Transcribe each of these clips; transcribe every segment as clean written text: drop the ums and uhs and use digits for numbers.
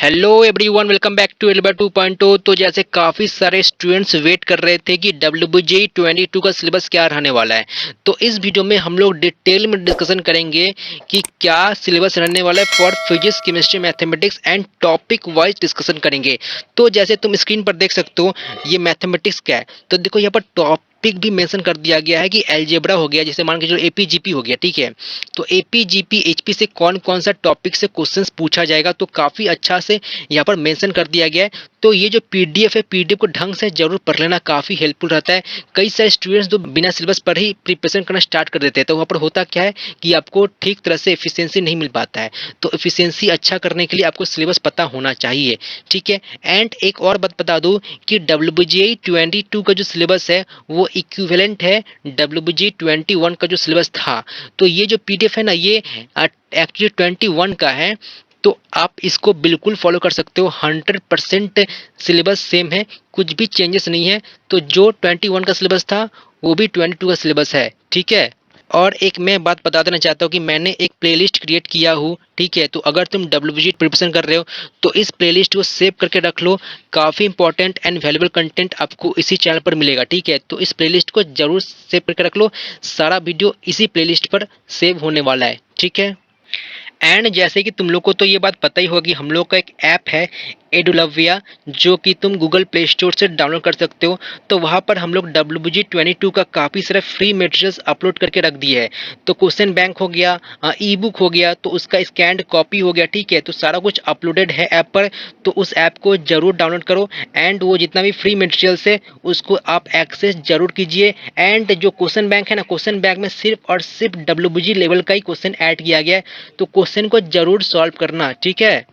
Hello everyone, welcome back to Alba 2.0। तो जैसे काफ़ी सारे स्टूडेंट्स वेट कर रहे थे कि WJ22 का सिलेबस क्या रहने वाला है, तो इस वीडियो में हम लोग डिटेल में डिस्कशन करेंगे कि क्या सिलेबस रहने वाला है for physics, chemistry, mathematics and topic wise discussion करेंगे। तो जैसे तुम स्क्रीन पर देख सकते हो, ये मैथमेटिक्स क्या है, तो देखो यहाँ पर टॉपिक भी मेंशन कर दिया गया है कि एलजेब्रा हो गया, जैसे मान के जो एपीजीपी हो गया, ठीक है। तो एपीजीपी एचपी से कौन कौन सा टॉपिक से क्वेश्चंस पूछा जाएगा, तो काफ़ी अच्छा से यहाँ पर मेंशन कर दिया गया है। तो ये जो पीडीएफ है, पीडीएफ को ढंग से जरूर पढ़ लेना, काफ़ी हेल्पफुल रहता है। कई सारे स्टूडेंट्स तो बिना सिलेबस पर ही प्रिपरेशन करना स्टार्ट कर देते हैं, तो वहाँ पर होता क्या है कि आपको ठीक तरह से एफिशिएंसी नहीं मिल पाता है। तो एफिशिएंसी अच्छा करने के लिए आपको सिलेबस पता होना चाहिए, ठीक है। एंड एक और बात बता दूं कि WJ22 का जो सिलेबस है वो इक्विवेलेंट है WJ21 का जो सिलेबस था। तो ये जो पीडीएफ है ना, ये एक्चुअली 21 का है। तो आप इसको बिल्कुल फॉलो कर सकते हो, 100% सिलेबस सेम है, कुछ भी चेंजेस नहीं है। तो जो 21 का सिलेबस था वो भी 22 का सिलेबस है, ठीक है। और एक मैं बात बता देना चाहता हूँ कि मैंने एक प्लेलिस्ट क्रिएट किया हूँ, ठीक है। तो अगर तुम WBG प्रिपरेशन कर रहे हो तो इस प्लेलिस्ट को सेव करके रख लो, काफ़ी इंपॉर्टेंट एंड वैल्यूबल कंटेंट आपको इसी चैनल पर मिलेगा, ठीक है। तो इस प्लेलिस्ट को जरूर सेव करके रख लो, सारा वीडियो इसी प्लेलिस्ट पर सेव होने वाला है, ठीक है। एंड जैसे कि तुम लोग को तो ये बात पता ही होगा कि हम लोग का एक ऐप है एडुलविया, जो कि तुम गूगल प्ले स्टोर से डाउनलोड कर सकते हो। तो वहाँ पर हम लोग WBG22 का काफ़ी सारा फ्री मटेरियल्स अपलोड करके रख दिए है। तो क्वेश्चन बैंक हो गया, ई बुक हो गया, तो उसका स्कैंड कॉपी हो गया, ठीक है। तो सारा कुछ अपलोडेड है ऐप पर, तो उस ऐप को जरूर डाउनलोड करो। एंड वो जितना भी फ्री मटेरियल्स है उसको आप एक्सेस जरूर कीजिए। एंड जो क्वेश्चन बैंक है ना, क्वेश्चन बैंक में सिर्फ और सिर्फ WBG लेवल का ही क्वेश्चन ऐड किया गया है, तो क्वेश्चन को जरूर सॉल्व करना, ठीक है।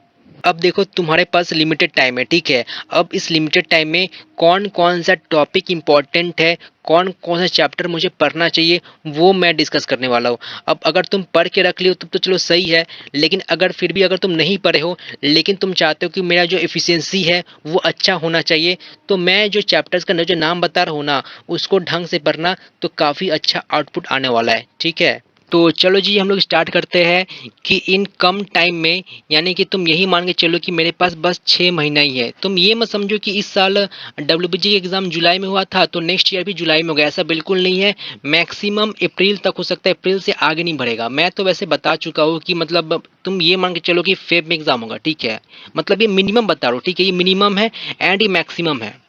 अब देखो तुम्हारे पास लिमिटेड टाइम है, ठीक है। अब इस लिमिटेड टाइम में कौन कौन सा टॉपिक इंपॉर्टेंट है, कौन कौन सा चैप्टर मुझे पढ़ना चाहिए, वो मैं डिस्कस करने वाला हूँ। अब अगर तुम पढ़ के रख लियो तब तो चलो सही है, लेकिन अगर फिर भी अगर तुम नहीं पढ़े हो लेकिन तुम चाहते हो कि मेरा जो एफिशिएंसी है वो अच्छा होना चाहिए, तो मैं जो चैप्टर्स का जो नाम बता रहा हूँ ना, उसको ढंग से पढ़ना, तो काफ़ी अच्छा आउटपुट आने वाला है, ठीक है। तो चलो जी हम लोग स्टार्ट करते हैं कि इन कम टाइम में, यानी कि तुम यही मान के चलो कि मेरे पास बस 6 महीना ही है। तुम ये मत समझो कि इस साल WBG एग्ज़ाम जुलाई में हुआ था तो नेक्स्ट ईयर भी जुलाई में होगा, ऐसा बिल्कुल नहीं है। मैक्सिमम अप्रैल तक हो सकता है, अप्रैल से आगे नहीं बढ़ेगा। मैं तो वैसे बता चुका हूँ कि मतलब तुम ये मान के चलो कि फेब में एग्ज़ाम होगा, ठीक है। मतलब ये मिनिमम बता रहा हूँ, ठीक है, ये मिनिमम है एंड ये मैक्सिमम है।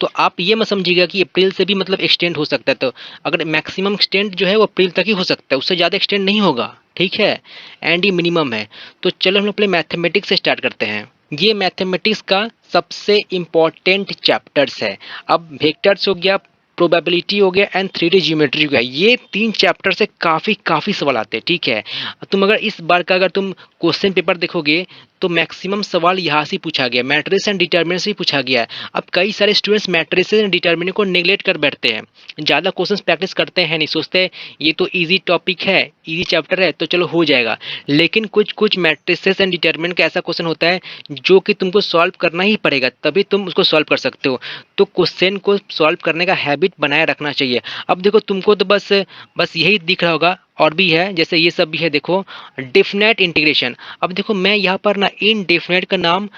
तो आप ये मत समझिएगा कि अप्रैल से भी मतलब एक्सटेंड हो सकता है। तो अगर मैक्सिमम एक्सटेंड जो है वो अप्रैल तक ही हो सकता है, उससे ज़्यादा एक्सटेंड नहीं होगा, ठीक है। एंड ये मिनिमम है। तो चलो हम लोग पहले मैथमेटिक्स से स्टार्ट करते हैं। ये मैथमेटिक्स का सबसे इम्पोर्टेंट चैप्टर्स है। अब वेक्टर्स हो गया, प्रोबेबिलिटी हो गया एंड 3D ज्योमेट्री हो गया, ये 3 चैप्टर से काफ़ी सवाल आते हैं, ठीक है। तुम अगर इस बार का अगर तुम क्वेश्चन पेपर देखोगे तो मैक्सिमम सवाल यहाँ से पूछा गया, मैट्रिक्स एंड डिटर्मिनेंट से ही पूछा गया है। अब कई सारे स्टूडेंट्स मैट्रिसेस एंड डिटर्मिनेंट को नेगलेक्ट कर बैठते हैं, ज़्यादा क्वेश्चंस प्रैक्टिस करते हैं नहीं, सोचते हैं ये तो इजी टॉपिक है, इजी चैप्टर है तो चलो हो जाएगा। लेकिन कुछ कुछ मैट्रिसेस एंड डिटर्मिनेंट का ऐसा क्वेश्चन होता है जो कि तुमको सॉल्व करना ही पड़ेगा, तभी तुम उसको सॉल्व कर सकते हो। तो क्वेश्चन को सॉल्व करने का हैबिट बनाए रखना चाहिए। अब देखो तुमको तो बस बस यही दिख रहा होगा, और भी है, जैसे ये सब भी है, देखो डिफिनेट इंटीग्रेशन। अब देखो मैं यहाँ पर ना इनडेफिनेट का नाम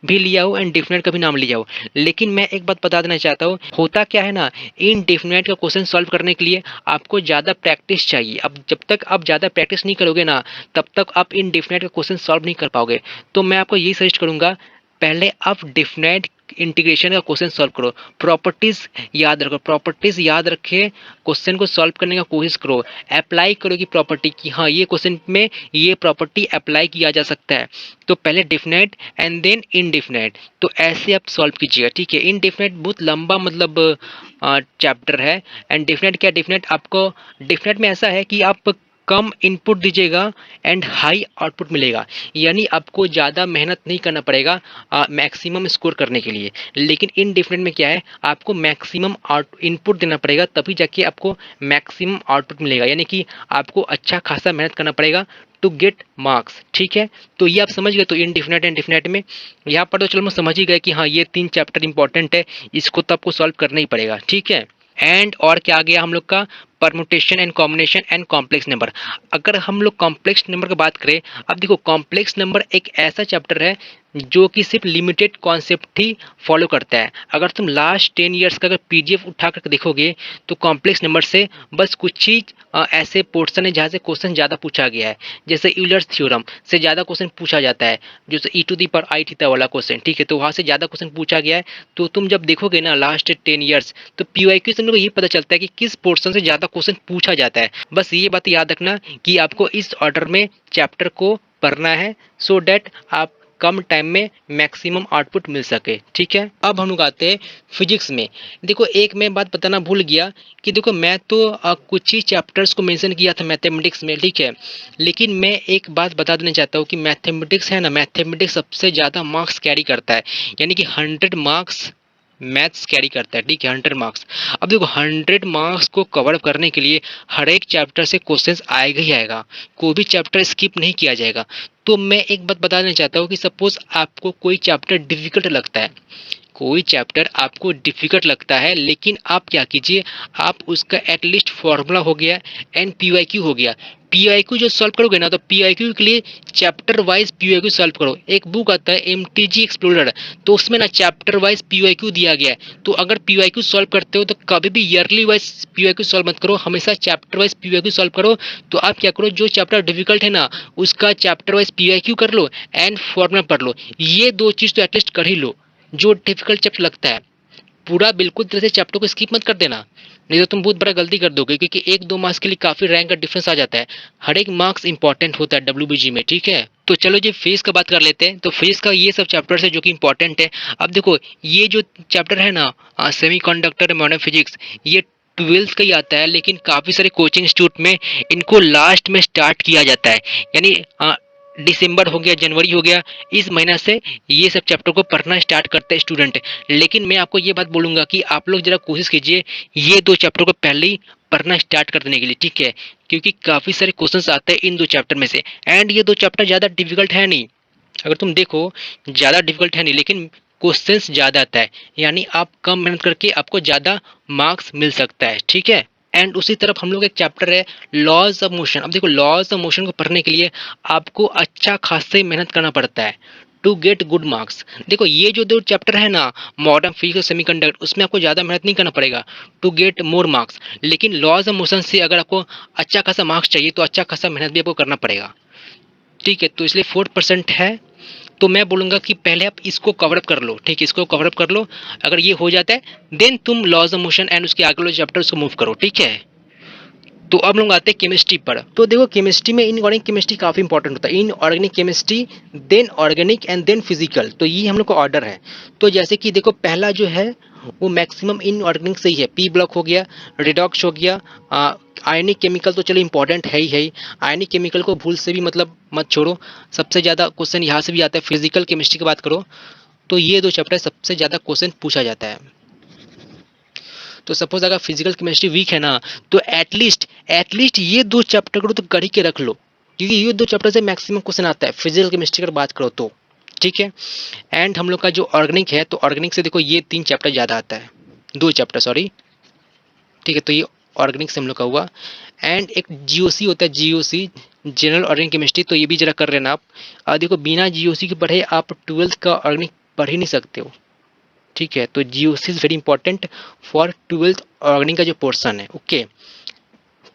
भी लिया हूँ एंड डेफिनेट का भी नाम लिया हूँ, लेकिन मैं एक बात बता देना चाहता हूँ, होता क्या है ना, इनडेफिनेट का क्वेश्चन सॉल्व करने के लिए आपको ज़्यादा प्रैक्टिस चाहिए। अब जब तक आप ज़्यादा प्रैक्टिस नहीं करोगे ना, तब तक आप इनडेफिनेट का क्वेश्चन सॉल्व नहीं कर पाओगे। तो मैं आपको यही सजेस्ट करूँगा, पहले आप डेफिनेट इंटीग्रेशन का क्वेश्चन सॉल्व करो, प्रॉपर्टीज याद रखो, प्रॉपर्टीज याद रखे, क्वेश्चन को सॉल्व करने का कोशिश करो, अप्लाई करो कि प्रॉपर्टी की, हाँ ये क्वेश्चन में ये प्रॉपर्टी अप्लाई किया जा सकता है। तो पहले डिफिनेट एंड देन इनडिफिनेट, तो ऐसे आप सॉल्व कीजिएगा, ठीक है। इनडिफिनेट बहुत लंबा मतलब चैप्टर है। एंड डिफिनेट क्या, डिफिनेट आपको, डिफिनेट में ऐसा है कि आप कम इनपुट दीजिएगा एंड हाई आउटपुट मिलेगा, यानी आपको ज़्यादा मेहनत नहीं करना पड़ेगा मैक्सिमम स्कोर करने के लिए। लेकिन इनडिफिनेट में क्या है, आपको मैक्सिमम आउट इनपुट देना पड़ेगा, तभी जाके आपको मैक्सिमम आउटपुट मिलेगा, यानी कि आपको अच्छा खासा मेहनत करना पड़ेगा टू गेट मार्क्स, ठीक है। तो ये आप समझ गए। तो इनडिफिनेट एंड डिफिनेट में यहाँ पर तो चलो मैं समझ ही गए कि हाँ ये 3 चैप्टर इंपॉर्टेंट है, इसको तो आपको सॉल्व करना ही पड़ेगा, ठीक है। एंड और क्या आ गया हम लोग का, permutation and combination and complex number. अगर हम लोग कॉम्प्लेक्स नंबर की बात करें, अब देखो कॉम्प्लेक्स नंबर एक ऐसा चैप्टर है जो कि सिर्फ लिमिटेड कॉन्सेप्ट ही फॉलो करता है। अगर तुम लास्ट 10 ईयर्स का अगर पीडीएफ उठा कर देखोगे तो कॉम्प्लेक्स नंबर से बस कुछ ही ऐसे पोर्शन है जहाँ से क्वेश्चन ज़्यादा पूछा गया है। जैसे यूलर्स थ्योरम से ज़्यादा क्वेश्चन पूछा जाता है, जो e to the power i theta वाला क्वेश्चन, ठीक है, तो वहाँ से ज़्यादा क्वेश्चन पूछा गया है। तो तुम जब देखोगे ना लास्ट 10 ईयर्स, तो पीवाईक्यू से तुम लोग ये पता चलता है कि किस पोर्शन से ज़्यादा क्वेश्चन पूछा जाता है। बस ये बात याद रखना कि आपको इस ऑर्डर में चैप्टर को पढ़ना है, सो डैट आप कम टाइम में मैक्सिमम आउटपुट मिल सके, ठीक है। अब हम लोग आते हैं फिजिक्स में। देखो एक मैं बात बताना भूल गया कि देखो मैं तो कुछ ही चैप्टर्स को मेंशन किया था मैथमेटिक्स में, ठीक है, लेकिन मैं एक बात बता देना चाहता हूँ कि मैथमेटिक्स है ना, मैथमेटिक्स सबसे ज़्यादा मार्क्स कैरी करता है, यानी कि 100 मार्क्स मैथ्स कैरी करता है, ठीक है, 100 मार्क्स। अब देखो 100 मार्क्स को कवर करने के लिए हर एक चैप्टर से क्वेश्चंस आएगा ही आएगा, कोई भी चैप्टर स्किप नहीं किया जाएगा। तो मैं एक बात बता देना चाहता हूँ कि सपोज आपको कोई चैप्टर डिफिकल्ट लगता है, कोई चैप्टर आपको डिफिकल्ट लगता है, लेकिन आप क्या कीजिए, आप उसका एटलीस्ट फॉर्मूला हो गया एंड पीवाईक्यू हो गया, पीवाईक्यू जो सॉल्व करोगे ना, तो पीवाईक्यू के लिए चैप्टर वाइज पीवाईक्यू सॉल्व करो। एक बुक आता है एमटीजी एक्सप्लोरर, तो उसमें ना चैप्टर वाइज पीवाईक्यू दिया गया है। तो अगर पीवाईक्यू सॉल्व करते हो तो कभी भी ईयरली वाइज पीवाईक्यू सॉल्व मत करो, हमेशा चैप्टर वाइज पीवाईक्यू सॉल्व करो। तो आप क्या करो, जो चैप्टर डिफिकल्ट है ना उसका चैप्टर वाइज पीवाईक्यू कर लो एंड फॉर्मूला पढ़ लो। ये दो चीज़ तो एटलीस्ट कर ही लो। जो डिफिकल्ट चैप्टर लगता है पूरा बिल्कुल तरह से चैप्टर को स्किप मत कर देना, नहीं तो तुम बहुत बड़ा गलती कर दोगे, क्योंकि 1-2 मार्क्स के लिए काफी रैंक का डिफरेंस आ जाता है। हर एक मार्क्स इंपॉर्टेंट होता है डब्ल्यूबीजी में, ठीक है। तो चलो जी फेज का बात कर लेते हैं। तो फेज का ये सब चैप्टर्स है जो कि इंपॉर्टेंट है। अब देखो ये जो चैप्टर है ना सेमीकंडक्टर मॉडर्न फिजिक्स, ये 12th का ही आता है, लेकिन काफी सारे कोचिंग इंस्टीट्यूट में इनको लास्ट में स्टार्ट किया जाता है, यानी दिसंबर हो गया, जनवरी हो गया, इस महीना से ये सब चैप्टर को पढ़ना स्टार्ट करते हैं स्टूडेंट। लेकिन मैं आपको ये बात बोलूंगा कि आप लोग जरा कोशिश कीजिए ये दो चैप्टर को पहले ही पढ़ना स्टार्ट कर देने के लिए, ठीक है, क्योंकि काफ़ी सारे क्वेश्चंस आते हैं इन दो चैप्टर में से। एंड ये दो चैप्टर ज़्यादा डिफिकल्ट है नहीं, अगर तुम देखो ज़्यादा डिफिकल्ट है नहीं, लेकिन क्वेश्चंस ज़्यादा आता है, यानी आप कम मेहनत करके आपको ज़्यादा मार्क्स मिल सकता है, ठीक है। एंड उसी तरफ हम लोग एक चैप्टर है लॉज ऑफ मोशन। अब देखो लॉज ऑफ मोशन को पढ़ने के लिए आपको अच्छा खासा मेहनत करना पड़ता है टू गेट गुड मार्क्स। देखो ये जो दो चैप्टर है ना मॉडर्न फिजिक्स और सेमीकंडक्टर, उसमें आपको ज़्यादा मेहनत नहीं करना पड़ेगा टू गेट मोर मार्क्स, लेकिन लॉज ऑफ मोशन से अगर आपको अच्छा खासा मार्क्स चाहिए तो अच्छा खासा मेहनत भी आपको करना पड़ेगा, ठीक है। तो इसलिए 4% है, तो मैं बोलूँगा कि पहले आप इसको कवर अप कर लो, ठीक है, इसको कवर अप कर लो। अगर ये हो जाता है देन तुम लॉज ऑफ मोशन एंड उसके आगे वाले चैप्टर्स को मूव करो, ठीक है। तो अब लोग आते हैं केमिस्ट्री पर। तो देखो केमिस्ट्री में इनऑर्गेनिक केमिस्ट्री काफ़ी इंपॉर्टेंट होता है, inorganic chemistry then organic and then physical, तो ये हम लोग का ऑर्डर है। तो जैसे कि देखो पहला जो है वो मैक्सिमम इनऑर्गेनिक से ही है, पी ब्लॉक हो गया, रिडॉक्स हो गया, आयनिक केमिकल तो चलो इंपॉर्टेंट है ही। आयनिक केमिकल को भूल से भी मतलब मत छोड़ो, सबसे ज़्यादा क्वेश्चन यहाँ से भी आता है। फिजिकल केमिस्ट्री की बात करो तो ये दो चैप्टर सबसे ज़्यादा क्वेश्चन पूछा जाता है। तो सपोज अगर फिजिकल केमिस्ट्री वीक है ना, तो एटलीस्ट ये दो चैप्टर को तो कर ही के रख लो, क्योंकि ये दो चैप्टर से मैक्सिमम क्वेश्चन आता है फिजिकल केमिस्ट्री की बात करो तो, ठीक है। एंड हम लोग का जो ऑर्गेनिक है, तो ऑर्गेनिक से देखो ये 3 चैप्टर ज़्यादा आता है, 2 चैप्टर सॉरी, ठीक है। तो ये ऑर्गेनिक से हम लोग का हुआ। एंड एक जीओसी होता है, जीओसी जनरल ऑर्गेनिक केमिस्ट्री, तो ये भी जरा कर लेना आप। देखो बिना जीओसी के पढ़े आप 12th का ऑर्गेनिक पढ़ ही नहीं सकते हो, ठीक है। तो GOC is very important for 12th organic का जो पोर्शन है, ओके।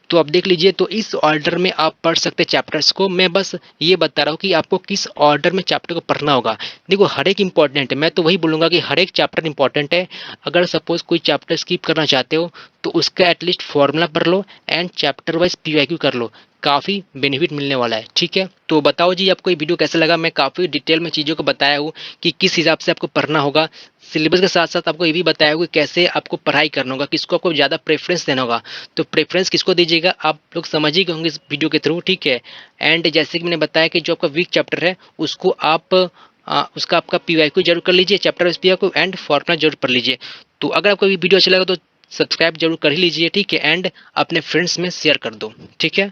तो आप देख लीजिए, तो इस ऑर्डर में आप पढ़ सकते हैं चैप्टर्स को। मैं बस ये बता रहा हूँ कि आपको किस ऑर्डर में चैप्टर को पढ़ना होगा। देखो हर एक इंपॉर्टेंट है, मैं तो वही बोलूँगा कि हर एक चैप्टर इंपॉर्टेंट है। अगर सपोज कोई चैप्टर स्किप करना चाहते हो तो उसका एटलीस्ट फॉर्मूला पढ़ लो एंड चैप्टर वाइज पीवाईक्यू कर लो, काफ़ी बेनिफिट मिलने वाला है, ठीक है। तो बताओ जी आपको ये वीडियो कैसा लगा। मैं काफ़ी डिटेल में चीज़ों को बताया हूँ कि किस हिसाब से आपको पढ़ना होगा। सिलेबस के साथ साथ आपको ये भी बताया होगा कि कैसे आपको पढ़ाई करना होगा, किसको आपको ज़्यादा प्रेफरेंस देना होगा। तो प्रेफरेंस किसको दीजिएगा आप लोग समझ ही गए होंगे इस वीडियो के थ्रू, ठीक है। एंड जैसे कि मैंने बताया कि जो आपका वीक चैप्टर है उसको आप उसका आपका पीवाईक्यू जरूर कर लीजिए, chapter wise PYQ and formula जरूर पढ़ लीजिए। तो अगर आपको ये वीडियो अच्छा लगा तो सब्सक्राइब जरूर कर ही लीजिए, ठीक है, एंड अपने फ्रेंड्स में शेयर कर दो, ठीक है।